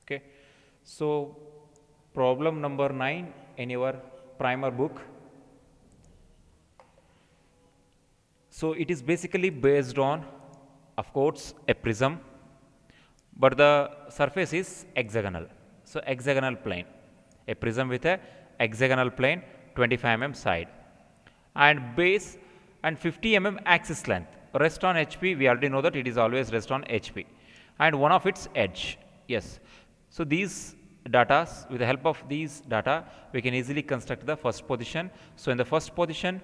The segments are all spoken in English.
Okay, so problem number 9 in your primer book. So it is basically based on, of course, a prism, but the surface is hexagonal. So hexagonal plane, a prism with a hexagonal plane, 25 mm side, and base and 50 mm axis length. Rest on HP. We already know that it is always rest on HP, and one of its edge. Yes. So these data, with the help of these data, we can easily construct the first position. So in the first position,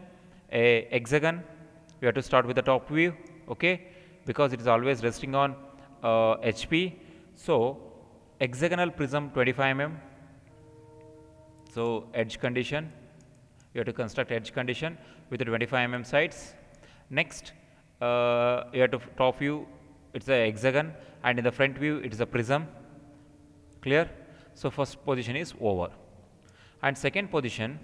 a hexagon, we have to start with the top view, okay, because it is always resting on HP. So hexagonal prism 25 mm. So edge condition, you have to construct edge condition with the 25 mm sides. Next, you have to top view, it's a hexagon, and in the front view it is a prism. Clear? So first position is over. And second position,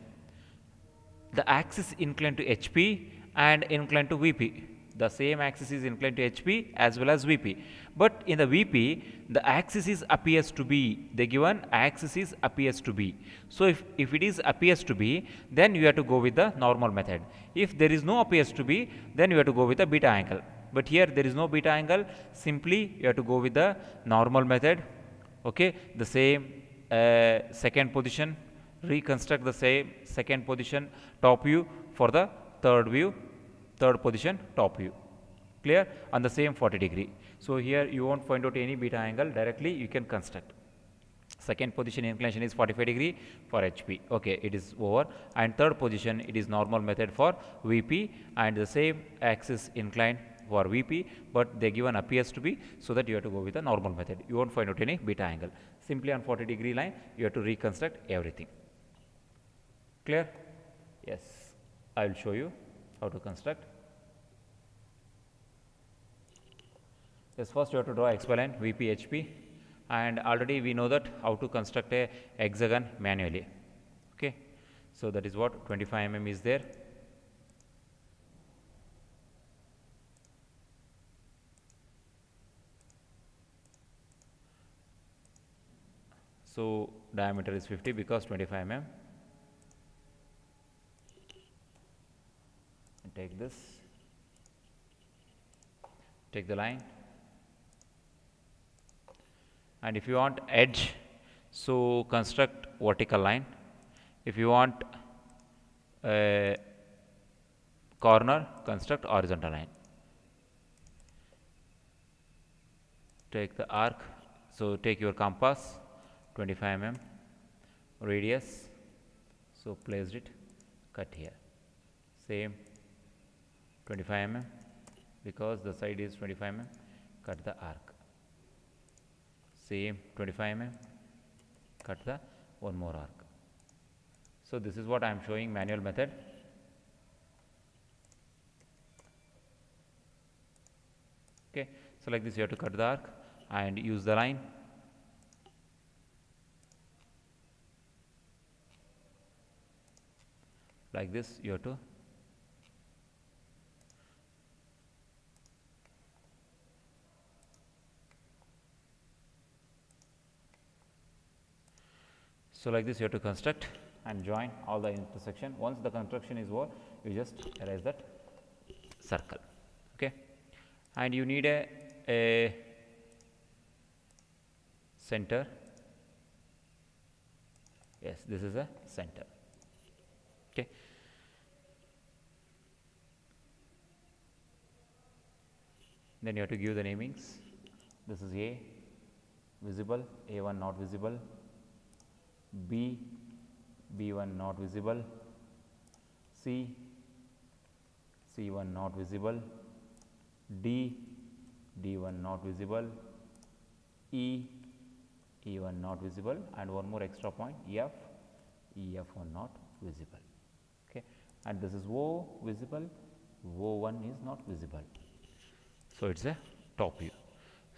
the axis inclined to HP and inclined to VP. The same axis is inclined to HP as well as VP. But in the VP, the axis is appears to be, the given axis is appears to be. So if it is appears to be, then you have to go with the normal method. If there is no appears to be, then you have to go with the beta angle. But here there is no beta angle, simply you have to go with the normal method. Okay, the same second position, reconstruct the same second position top view for the third view, third position top view. Clear? On the same 40°. So here you won't find out any beta angle, directly you can construct. Second position inclination is 45° for HP. Okay, it is over. And third position, it is normal method for VP, and the same axis inclined for VP, but they given appears to be, so that you have to go with the normal method. You won't find out any beta angle. Simply on 40° line, you have to reconstruct everything. Clear? Yes, I will show you how to construct. Yes, first you have to draw XY VP HP, and already we know that how to construct a hexagon manually. Okay, so that is what 25 mm is there. So diameter is 50 because 25 mm. And take this, take the line, and if you want edge, so construct vertical line. If you want a corner, construct horizontal line. Take the arc, so take your compass, 25 mm radius, so placed it, cut here, same 25 mm, because the side is 25 mm, cut the arc, same 25 mm, cut the one more arc. So this is what I am showing manual method. Okay, so like this you have to cut the arc and use the line. Like this you have to construct and join all the intersection. Once the construction is over, you just erase that circle. Okay, and you need a center. Yes, this is a center. Okay, then you have to give the namings. This is A, visible, A1 not visible, B, B1 not visible, C, C1 not visible, D, D1 not visible, E, E1 not visible, and one more extra point, F, EF1 not visible. Okay, and this is O visible, O1 is not visible. So it's a top view.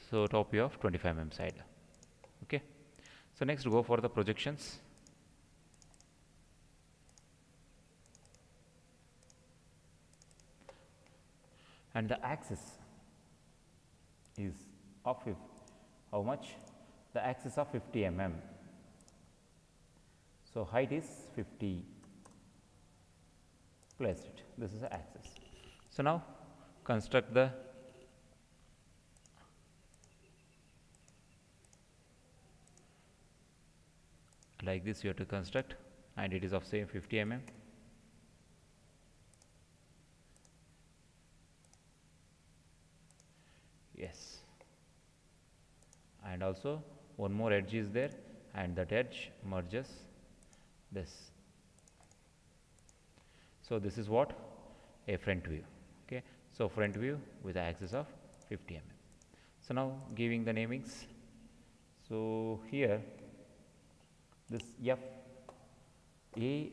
So top view of 25 mm side. Okay, so next go for the projections. And the axis is of how much? the axis of 50 mm. So, height is 50, place it, this is the axis. So, now construct the like this, you have to construct, and it is of same 50 mm. Yes, and also one more edge is there, and that edge merges this. So, this is what a front view. Okay. So, front view with the axis of 50 mm. So, now giving the namings. So, here this F A,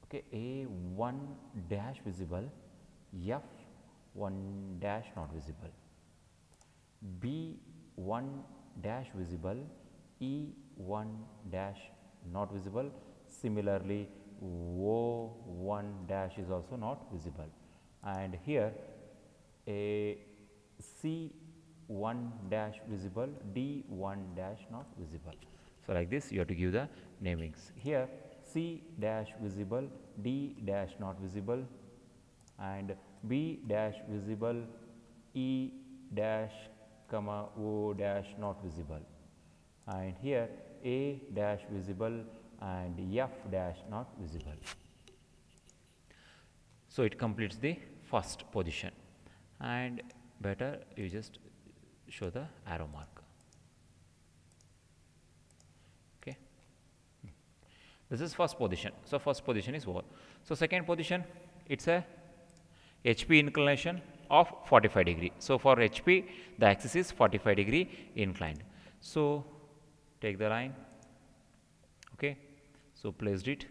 okay, A1 dash visible, F1 dash not visible, B1 dash visible, E1 dash not visible. Similarly, O1 dash is also not visible, and here a C1 dash visible, D1 dash not visible. So, like this you have to give the namings. Here C dash visible, D dash not visible, and B dash visible, E dash comma O dash not visible, and here A dash visible and F dash not visible. So, it completes the first position, and better you just show the arrow mark. Okay. This is first position. So, first position is over. So, second position, it is a HP inclination of 45 degree. So, for HP the axis is 45 degree inclined. So, take the line. Okay. So, placed it.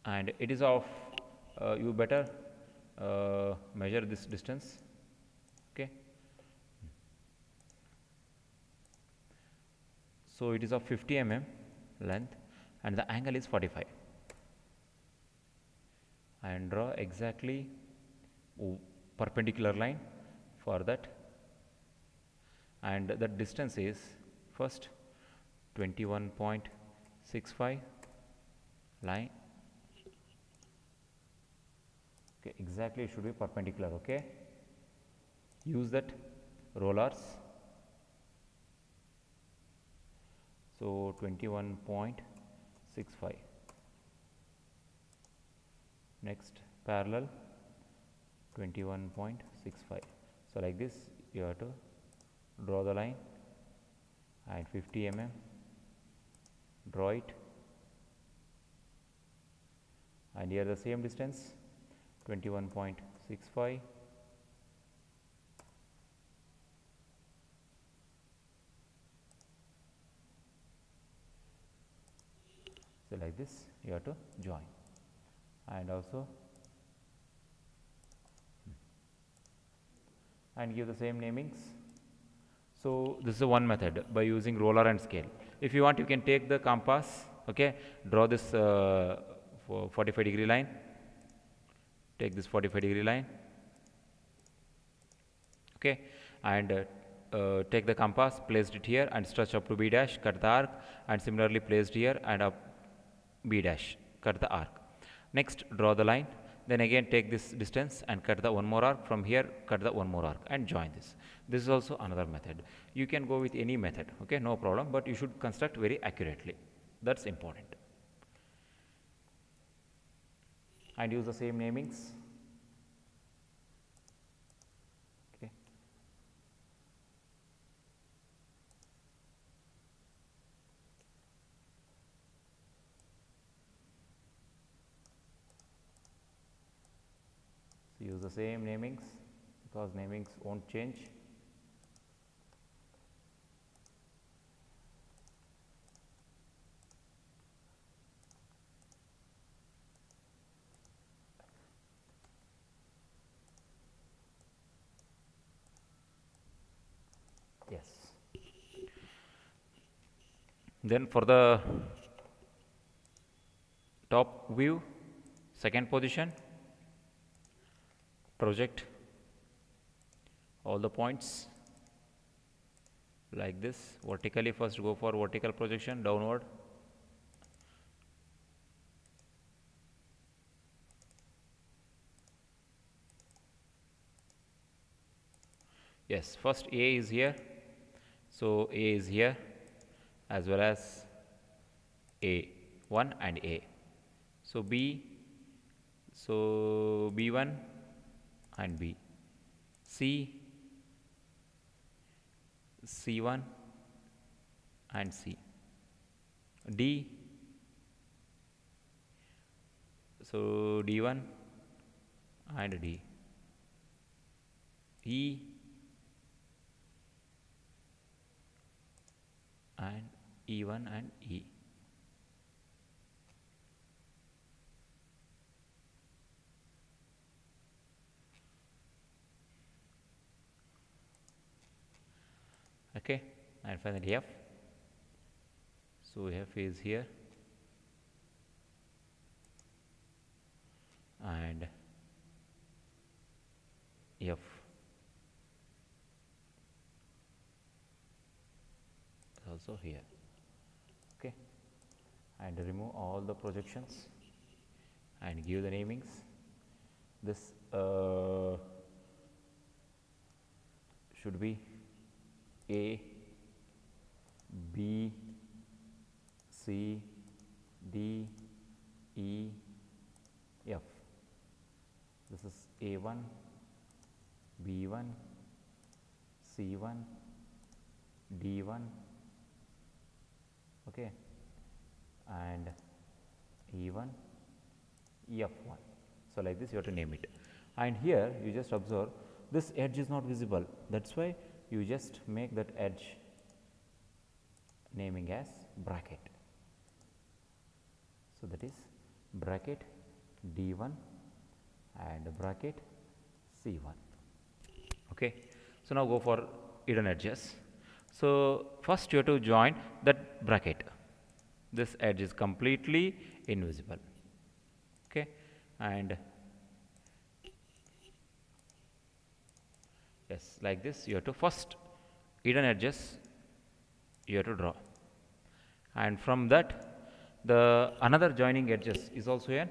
And it is of you better measure this distance. Okay. So, it is of 50 mm length and the angle is 45, and draw exactly perpendicular line for that, and the distance is first 21.65 line. Okay, exactly it should be perpendicular. Okay, use that rollers. So, 21.65. Next parallel 21.65. So, like this you have to draw the line, and 50 mm, draw it, and here the same distance 21.65. So, like this you have to join, and also and give the same namings. So, this is one method by using roller and scale. If you want, you can take the compass, okay, draw this 45 degree line, take this 45 degree line, okay, and take the compass, placed it here and stretch up to B dash, cut the arc, and similarly placed here and up B dash, cut the arc. Next, draw the line, then again take this distance and cut the one more arc, from here cut the one more arc and join this. This is also another method. You can go with any method, okay, no problem, but you should construct very accurately, that is important, and use the same namings. Okay. So, use the same namings because namings won't change. Yes. Then for the top view, second position, project all the points like this vertically. First go for vertical projection downward, yes, first A is here, so A is here as well as A1 and A, so B1 and B, C1 and C, D, so D1 and D, E and E1 and E. Okay, and finally F. So F is here and F also here. Okay, and remove all the projections and give the namings. This should be A, B, C, D, E, F. This is A1, B1, C1, D1, okay, and E1, F1. So like this you have to name it. And here you just observe this edge is not visible. That's why you just make that edge naming as bracket. So that is bracket D1 and bracket C1. Okay. So now go for hidden edges. So first you have to join that bracket. This edge is completely invisible. Okay, and yes, like this you have to first hidden edges you have to draw, and from that the another joining edges is also an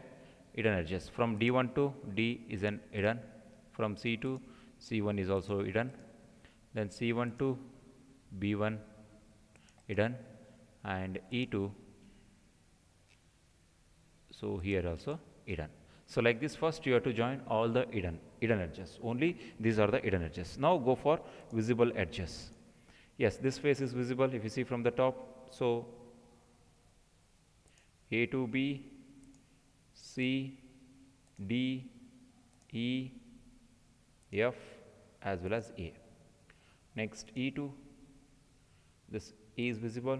hidden edges. From D1 to D is an hidden, from C to C1 is also hidden, then C1 to B1 hidden, and E2, so here also hidden. So like this first you have to join all the hidden edges, only these are the hidden edges. Now go for visible edges. Yes, this face is visible if you see from the top, so A to B, C, D, E, F as well as A. Next E2, this E is visible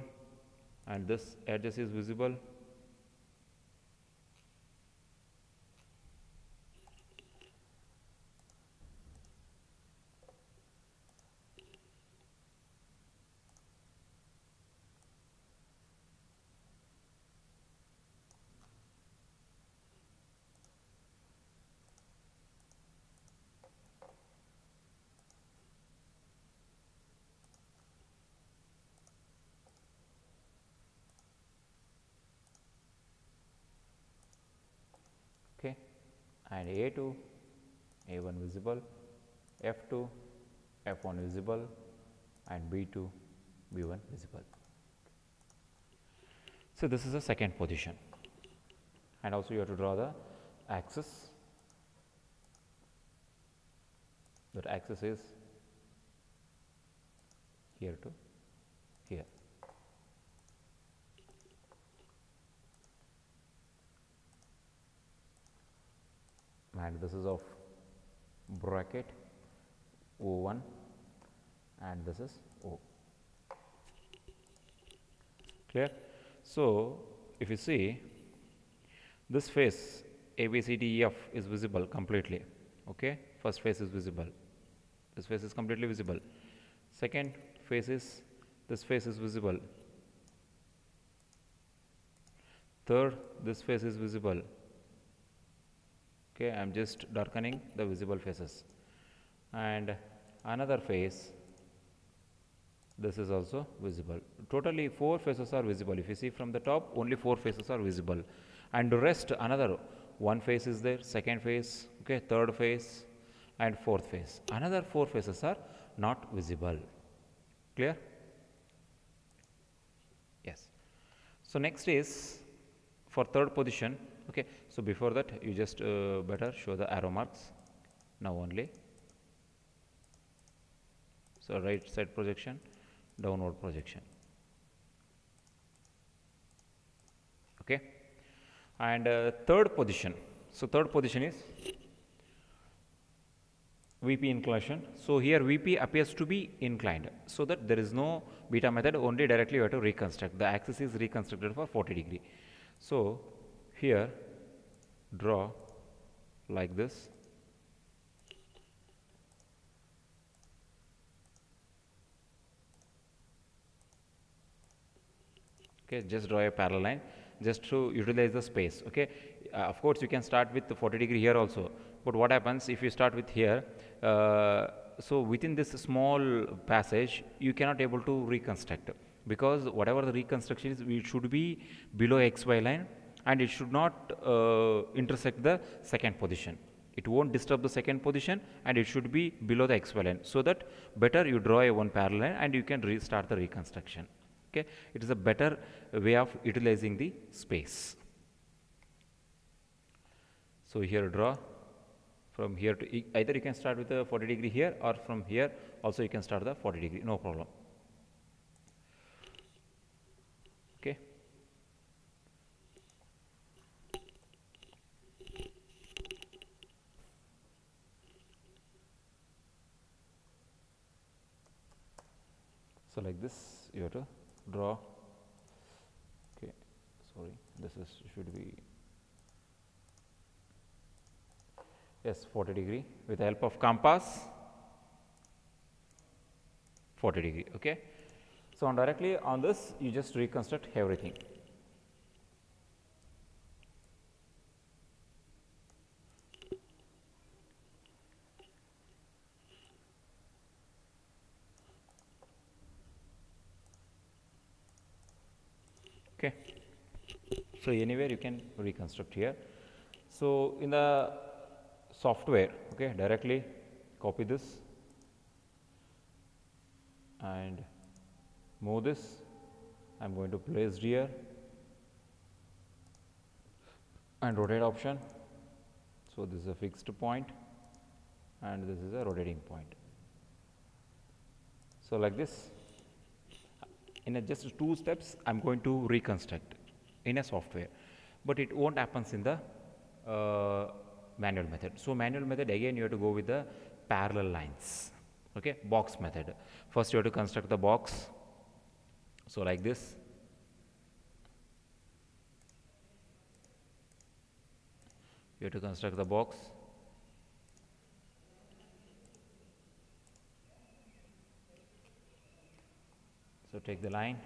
and this edges is visible. Okay, and A2, A1 visible, F2, F1 visible, and B2, B1 visible. So this is the second position, and also you have to draw the axis. That axis is here to here. And this is of bracket O1 and this is O. Clear? So if you see this face A, B, C, D, E, F is visible completely. Okay, first face is visible. This face is completely visible. Second face is, this face is visible. Third, this face is visible. Okay, I'm just darkening the visible faces. And another face, this is also visible. Totally 4 faces are visible. If you see from the top, only 4 faces are visible. And the rest, another 1 face is there, second face, okay, third face, and fourth face. Another 4 faces are not visible. Clear? Yes. So next is for third position. Okay, so before that you just better show the arrow marks now only. So right side projection, downward projection. Okay, and third position. So third position is VP inclination. So here VP appears to be inclined, so that there is no beta method, only directly you have to reconstruct. The axis is reconstructed for 40 degree. So here draw like this. Okay, just draw a parallel line just to utilize the space. Okay, of course you can start with the 40 degree here also, but what happens if you start with here, so within this small passage you cannot able to reconstruct, because whatever the reconstruction is, it should be below XY line and it should not intersect the second position. It won't disturb the second position and it should be below the XY line, so that better you draw a one parallel line and you can restart the reconstruction. Okay, it is a better way of utilizing the space. So here draw from here to either you can start with a 40 degree here, or from here also you can start the 40 degree, no problem. Okay, so like this you have to draw. Okay, sorry, this is should be, yes, 40 degree with the help of compass, 40 degree. Okay, so on directly on this you just reconstruct everything. Okay, so anywhere you can reconstruct here. So in the software, okay, directly copy this and move this. I'm going to place here and rotate option. So this is a fixed point and this is a rotating point. So like this, in just 2 steps I'm going to reconstruct in a software, but it won't happen in the manual method. So manual method, again you have to go with the parallel lines. Okay, box method. First you have to construct the box. So like this, you have to construct the box. So take the line,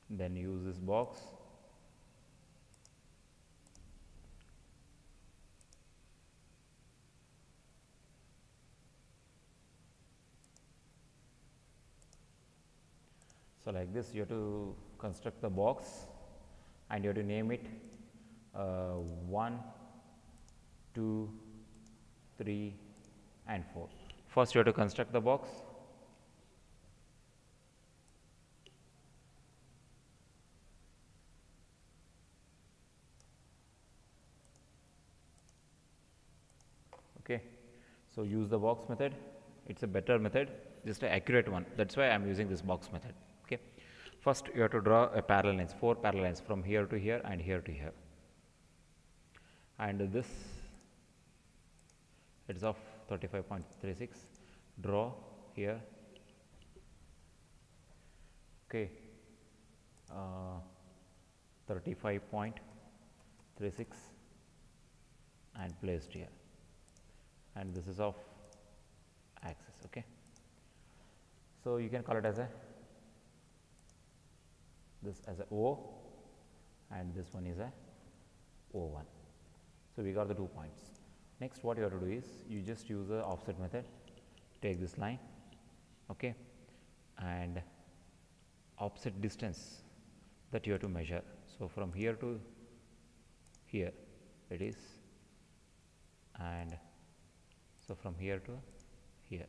then use this box. So like this you have to construct the box and you have to name it 1, 2, 3 and 4. First you have to construct the box. Okay, so use the box method. It's a better method, just an accurate one. That's why I'm using this box method. Okay, first you have to draw a parallel lines, 4 parallel lines from here to here and here to here, and this it's of 35.36. Draw here. Okay, 35.36 and placed here, and this is of axis. Okay, so you can call it as a this as a O, and this one is a O1. So we got the 2 points. Next, what you have to do is you just use the offset method. Take this line, okay, and offset distance that you have to measure. So from here to here it is, and so from here to here,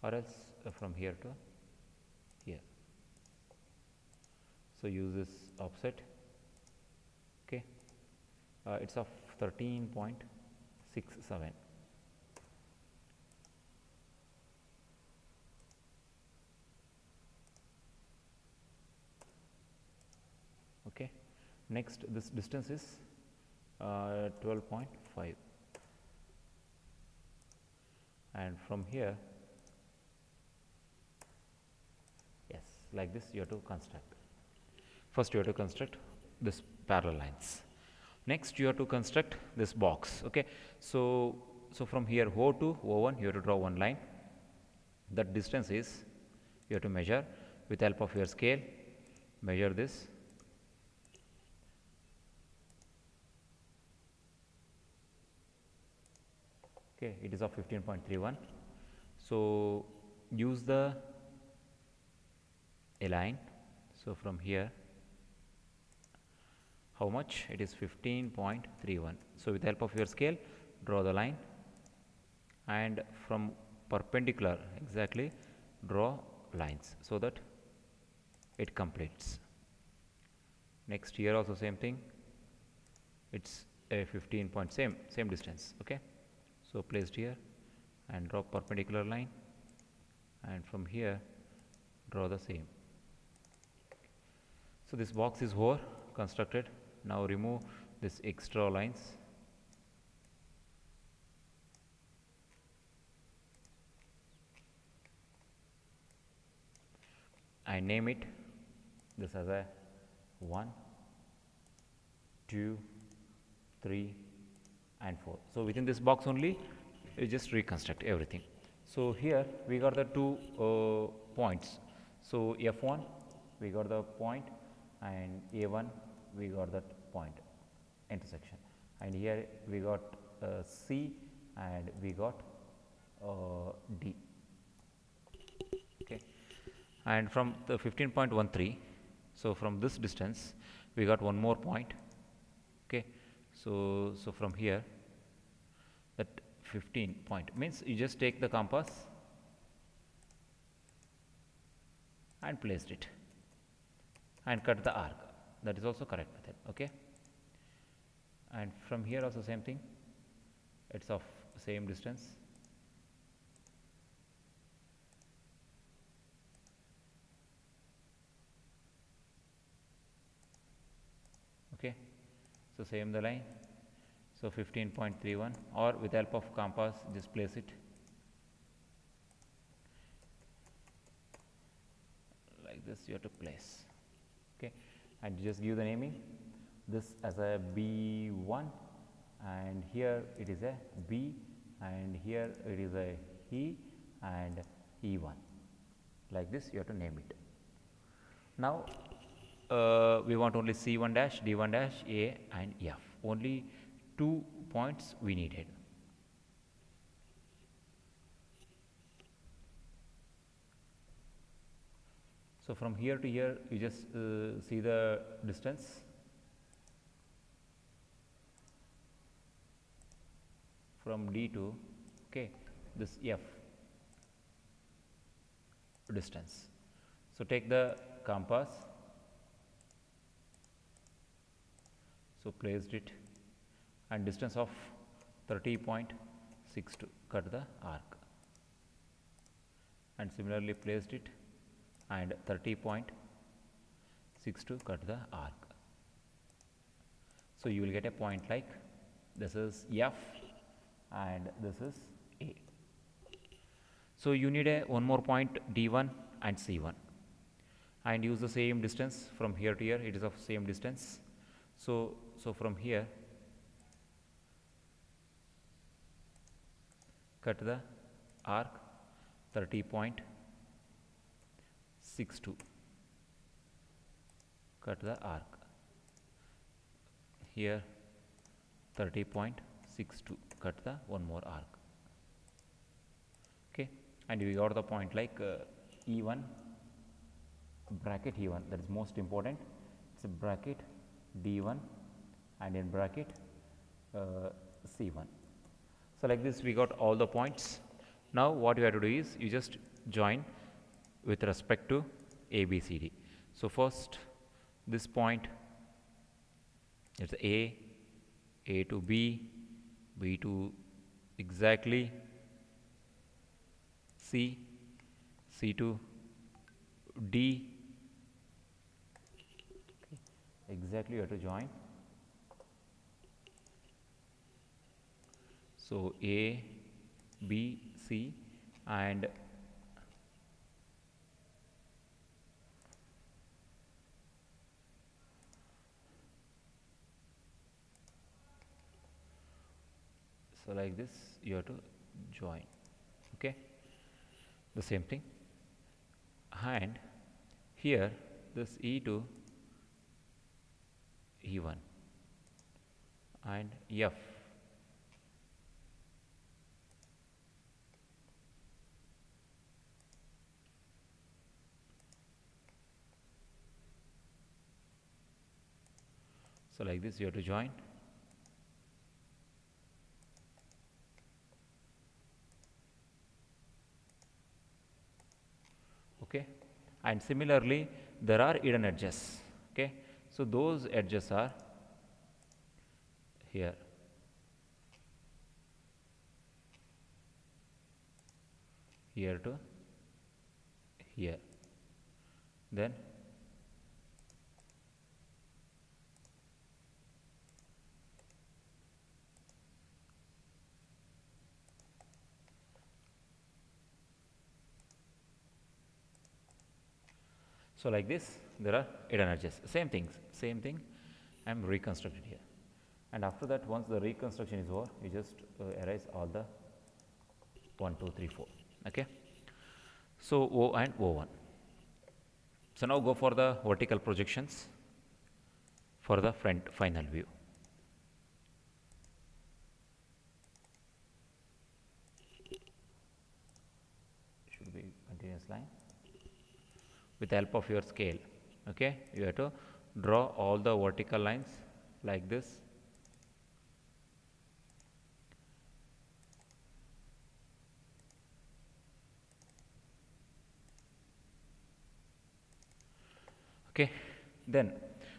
or else from here to here. So use this offset. Okay, it's of 13.67. Okay, next this distance is 12.5, and from here, yes, like this you have to construct. First you have to construct this parallel lines. Next you have to construct this box. Okay, so from here O to O1 you have to draw one line. That distance is you have to measure with help of your scale. Measure this. Okay, it is of 15.31. So use the a line. So from here, how much? It is 15.31. So with the help of your scale, draw the line, and from perpendicular exactly draw lines so that it completes. Next, here also same thing. It's a 15 point, same distance. Okay, so placed here and draw perpendicular line, and from here draw the same. So this box is over, constructed. Now remove this extra lines. I name it this as a 1, 2, 3 and 4. So within this box only you just reconstruct everything. So here we got the 2 points. So F1 we got the point, and A1 we got that point intersection, and here we got C and we got D. Okay, and from the 15.13, so from this distance we got one more point. Okay, so from here, that 15 point means you just take the compass and placed it and cut the arc. That is also correct method. Okay, and from here also same thing, it's of same distance. Okay, so same the line. So 15.31, or with help of compass just place it like this. You have to place. Okay, and just give the naming, this as a B1, and here it is a B, and here it is a E and E1. Like this you have to name it. Now we want only C1 dash, D1 dash, A and F. Only 2 points we needed. So from here to here you just see the distance. From D to, okay, this F distance. So take the compass, so placed it, and distance of 30.62, cut the arc, and similarly placed it and 30.62, cut the arc. So you will get a point like this is F and this is A. So you need a one more point D1 and C1, and use the same distance from here to here. It is of same distance. So from here cut the arc 30.62, cut the arc here 30.62, cut the one more arc. Okay, and we got the point like E1 bracket E1, that is most important. It's a bracket D1 and in bracket C1. So like this we got all the points. Now what you have to do is you just join with respect to ABCD. So first this point, it's A to B, B to exactly C, C to D, exactly you have to join. So A, B, C, and so like this you have to join. Okay, the same thing, and here this E to E1 and F. So like this you have to join. Okay, and similarly there are hidden edges. Okay, so those edges are here, here to here, then so like this there are hidden edges. Same thing I am reconstructed here, and after that once the reconstruction is over you just erase all the 1 2 3 4. Okay, so O and O1. So now go for the vertical projections for the front final view. Should be continuous line with the help of your scale. Okay, you have to draw all the vertical lines like this. Okay, then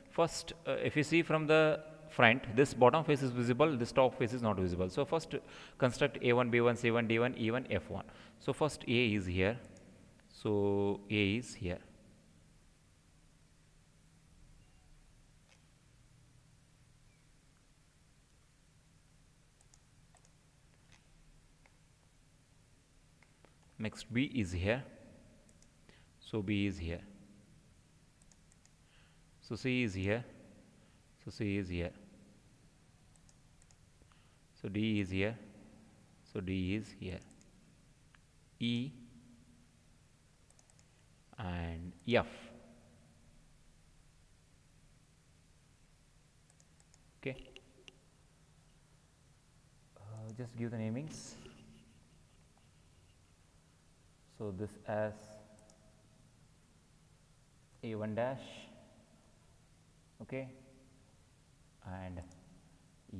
first if you see from the front, this bottom face is visible, this top face is not visible. So first construct A1, B1, C1, D1, E1, F1. So first A is here, so A is here. Next B is here, so B is here. So C is here, so C is here. So D is here, so D is here. E and F. Okay, just give the namings. So this as A1 dash, okay, and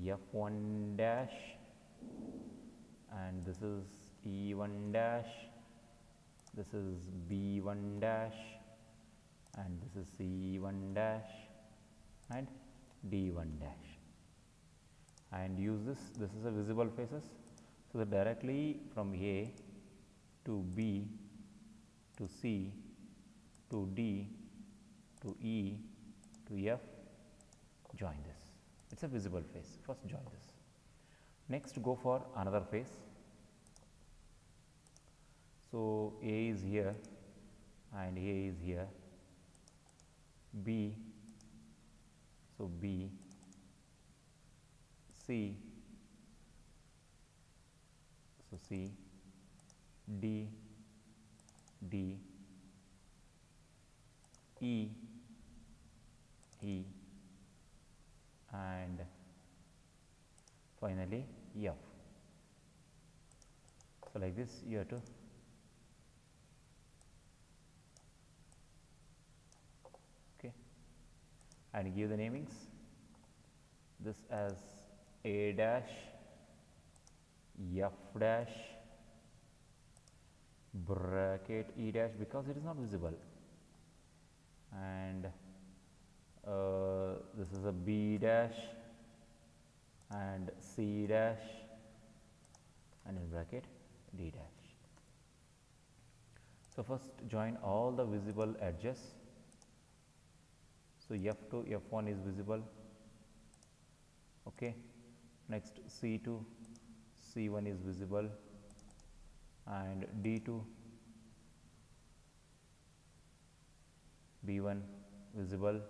F1 dash, and this is E1 dash, this is B1 dash, and this is C1 dash, and D1 dash, and use this is a visible faces, so that directly from A to B to C to D to E to F, join this. It's a visible face. First join this. Next go for another face. So A is here and A is here. B, so B, C, so C, D, D, E, E, and finally F. So, like this you have to and give the namings, this as A dash, F dash, bracket E dash because it is not visible, and this is a B dash and C dash and in bracket D dash. So, first join all the visible edges. So, F2, F1 is visible, okay. Next C2, C1 is visible, and D2, B1 visible,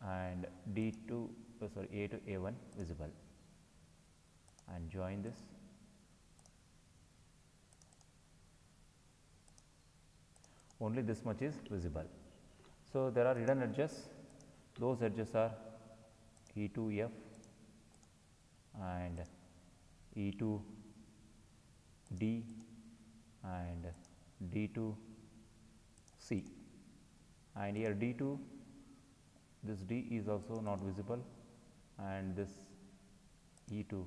and D2, A to A1 visible, and join this. Only this much is visible. So, there are hidden edges, those edges are E2F and E2D and D2C, and here D2, this D is also not visible, and this E2,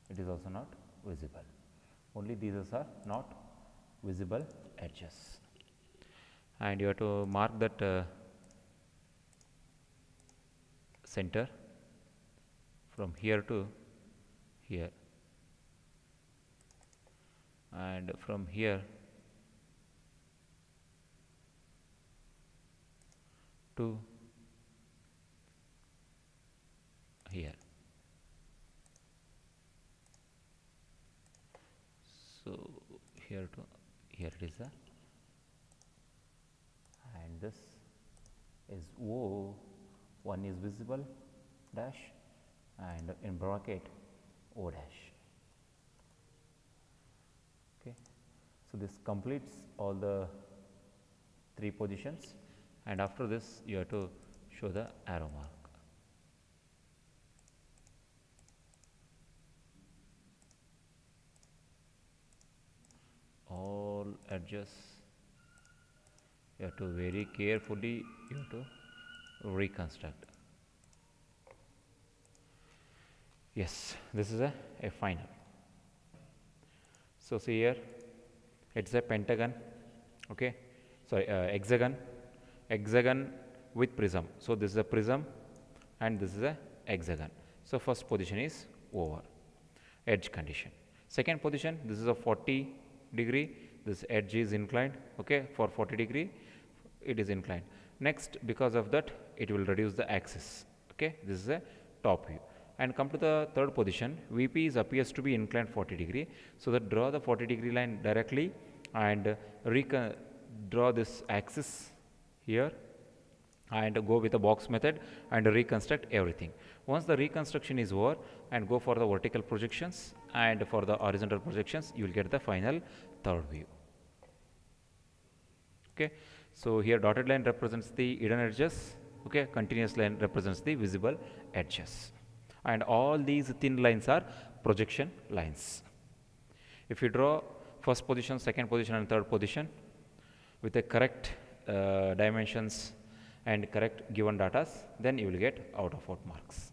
it is also not visible. Only these are not visible edges, and you have to mark that center from here to here, and from here to here. So, here to here it is and this is O, one is visible dash and in bracket O dash. Okay. So, this completes all the 3 positions, and after this you have to show the arrow mark. All edges you have to very carefully you have to reconstruct. Yes, this is a final. So, see here it is a pentagon, okay, sorry, hexagon with prism. So, this is a prism and this is a hexagon. So, first position is over, edge condition. Second position, this is a 40 degree, this edge is inclined, okay, for 40 degree it is inclined. Next, because of that it will reduce the axis, okay, this is a top view. And come to the third position, VP is appears to be inclined 40 degree. So, that draw the 40 degree line directly and draw this axis here and go with the box method and reconstruct everything. Once the reconstruction is over, and go for the vertical projections and for the horizontal projections, you will get the final third view. Okay. So, here dotted line represents the hidden edges, okay, continuous line represents the visible edges, and all these thin lines are projection lines. If you draw first position, second position and third position with the correct dimensions and correct given datas, then you will get out of out marks.